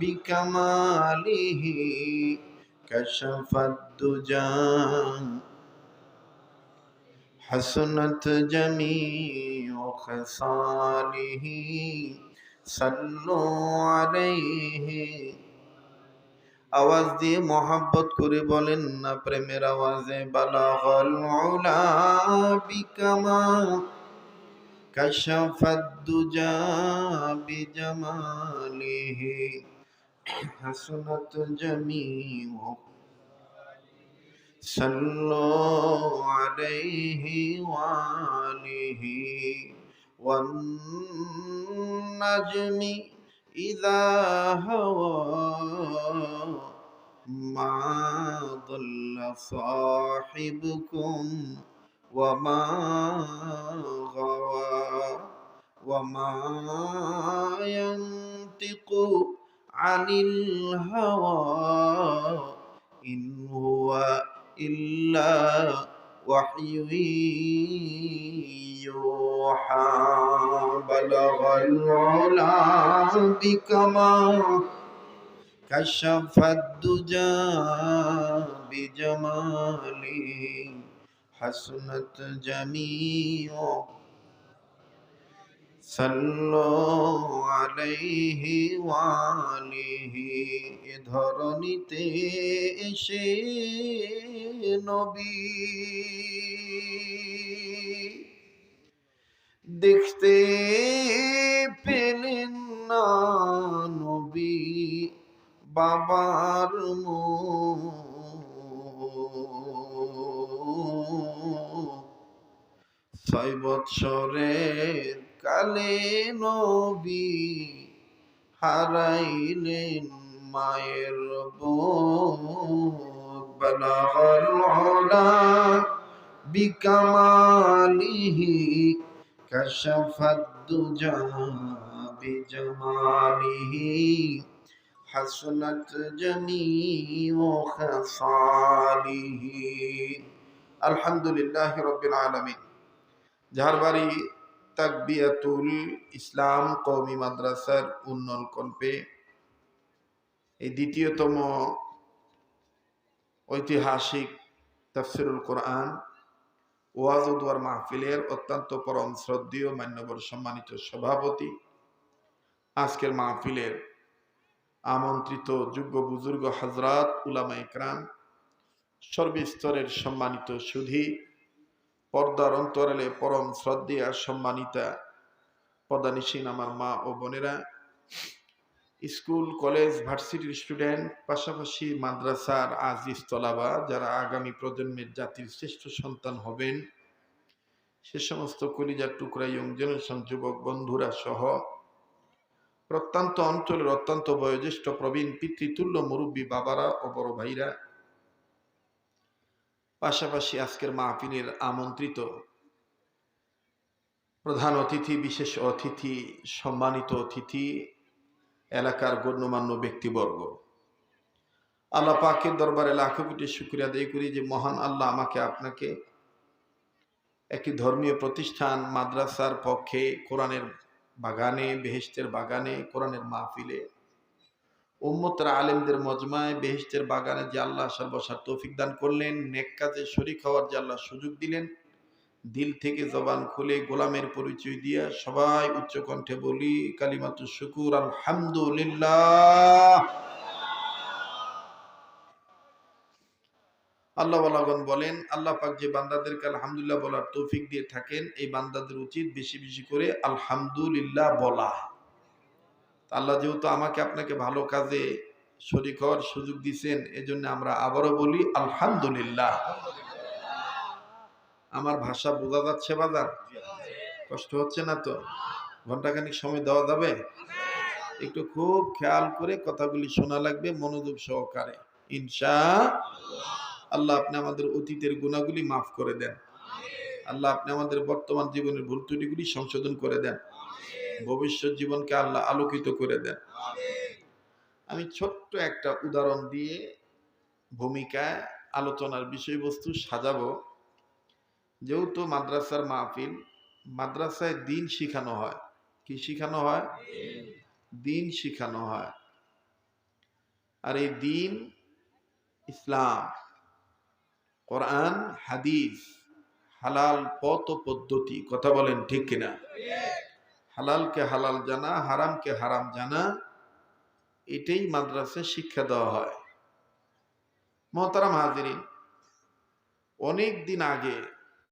بكماله كشف الدجى حسنت جميع خصاله صلوا عليه আওয়াজ দিয়ে মোহাব্বত করে বলেন না প্রেমের আওয়াজে বালাগাল উলা বিকামা কাশাফাদ দুজা বিজামালিহি হাসনাত জামিউ সাল্লু আলাইহি ওয়া আলিহি ওয়ান নাজমি ইযা হাওয়া মা দাল্লা সাহিবুকুম ওয়া মা গাওয়া ওয়া মা ইয়ানতিকু আনিল হাওয়া ইন হুয়া ইল্লা ওয়াহয়ু ইউহা বালাগাল উলা বিকামাল কাশাফাদ দুজা বিজামালিহি হাসনাত জামিউ সাল্লু আলাইহি ওয়া আলিহি এ ধরণীতে এসে নবী দেখতে পেলেন না নবী বাবার মুখ 6 বৎসরের কালে নবী হারাইলেন মায়ের বুক বালাগাল উলা বিকামালিহি কাশাফাদ দুজা বিজামালিহি হাসনাত জামিউ খাসালিহি আলহামদুলিল্লাহি রাব্বিল আলামিন। ঝাড়বাড়ি তাকবিয়াতুল ইসলাম কওমি মাদ্রাসার উন্নয়ন কল্পে এই দ্বিতীয়তম ঐতিহাসিক তাফসিরুল কোরআন ওয়াজ ও দোয়ার মাহফিলের অত্যন্ত পরম শ্রদ্ধেয় মান্যবর সম্মানিত সভাপতি, আজকের মাহফিলের আমন্ত্রিত যোগ্য বুজুর্গ হযরত উলামা ইকরাম, সর্বস্তরের সম্মানিত সুধী, পর্দার অন্তরালে পরম শ্রদ্ধেয়া সম্মানিতা পদানিসীন আমার মা ও বোনেরা, স্কুল কলেজ ভার্সিটির স্টুডেন্ট, পাশাপাশি মাদ্রাসার আজিজ তলাবা, যারা আগামী প্রজন্মের জাতির শ্রেষ্ঠ সন্তান হবেন, সে সমস্ত কলিজার টুকরা ইয়ং জেনারেশন যুবক বন্ধুরা সহ প্রত্যন্ত অঞ্চলের অত্যন্ত বয়োজ্যেষ্ঠ প্রবীণ পিতৃতুল্য মুরব্বী বাবারা ও বড় ভাইরা, পাশাপাশি আজকের মাহফিলের আমন্ত্রিত প্রধান অতিথি, বিশেষ অতিথি, সম্মানিত অতিথি, এলাকার গণ্যমান্য ব্যক্তিবর্গ, আল্লাহ পাকের দরবারে লাখো কোটি শুকরিয়া আদায় করি যে মহান আল্লাহ আমাকে আপনাকে একটি ধর্মীয় প্রতিষ্ঠান মাদ্রাসার পক্ষে কোরআনের বাগানে, বেহেশতের বাগানে, কোরআনের মাহফিলে, উম্মতের আলেমদের মজমায় বেহেশতের বাগানে যে আল্লাহ সর্বসার তৌফিক দান করলেন, নেক কাজে শরীক হওয়ার যে আল্লাহ সুযোগ দিলেন, দিল থেকে জবান খুলে গোলামের পরিচয় দিয়ে সবাই উচ্চ কণ্ঠে বলি কালিমাতুশ শুকুর আলহামদুলিল্লাহ। আল্লাহ ওয়ালাগণ বলেন, আল্লাহ পাক যে বান্দাদেরকে আলহামদুলিল্লাহ বলার তৌফিক দিয়ে থাকেন, এই বান্দাদের উচিত বেশি বেশি করে আলহামদুলিল্লাহ বলা। আল্লাহ যেহেতু আমাকে আপনাকে ভালো কাজে শরীক হওয়ার সুযোগ দিয়েছেন, এজন্য আমরা আবারও বলি আলহামদুলিল্লাহ। আমার ভাষা বোঝা যাচ্ছে বাজার? কষ্ট হচ্ছে না তো? ঘন্টাখানিক সময় দেওয়া যাবে? একটু খুব খেয়াল করে কথাগুলি শোনা লাগবে, মনোযোগ সহকারে ইনশাআল্লাহ। আপনি আমাদের অতীতের গুনাহগুলি মাফ করে দেন। আল্লাহ আপনি আমাদের বর্তমান জীবনের ভুল ত্রুটিগুলি সংশোধন করে দেন। ভবিষ্যৎ জীবনকে আল্লাহ আলোকিত করে দেন। আমি ছোট্ট একটা উদাহরণ দিয়ে ভূমিকায় আলোচনার বিষয়বস্তু সাজাবো। যেহেতু মাদ্রাসার মাহফিল, মাদ্রাসায় দিন শিখানো হয়। কি শিখানো হয়? দিন শিখানো হয়। আর এই দিন ইসলাম, কোরআন, হাদিস, হালাল পথ ও পদ্ধতি, কথা বলেন ঠিক কিনা? হালালকে হালাল জানা, হারামকে হারাম জানা, এটাই মাদ্রাসায় শিক্ষা দেওয়া হয়। মোহতারাম হাজিরিন, অনেক দিন আগে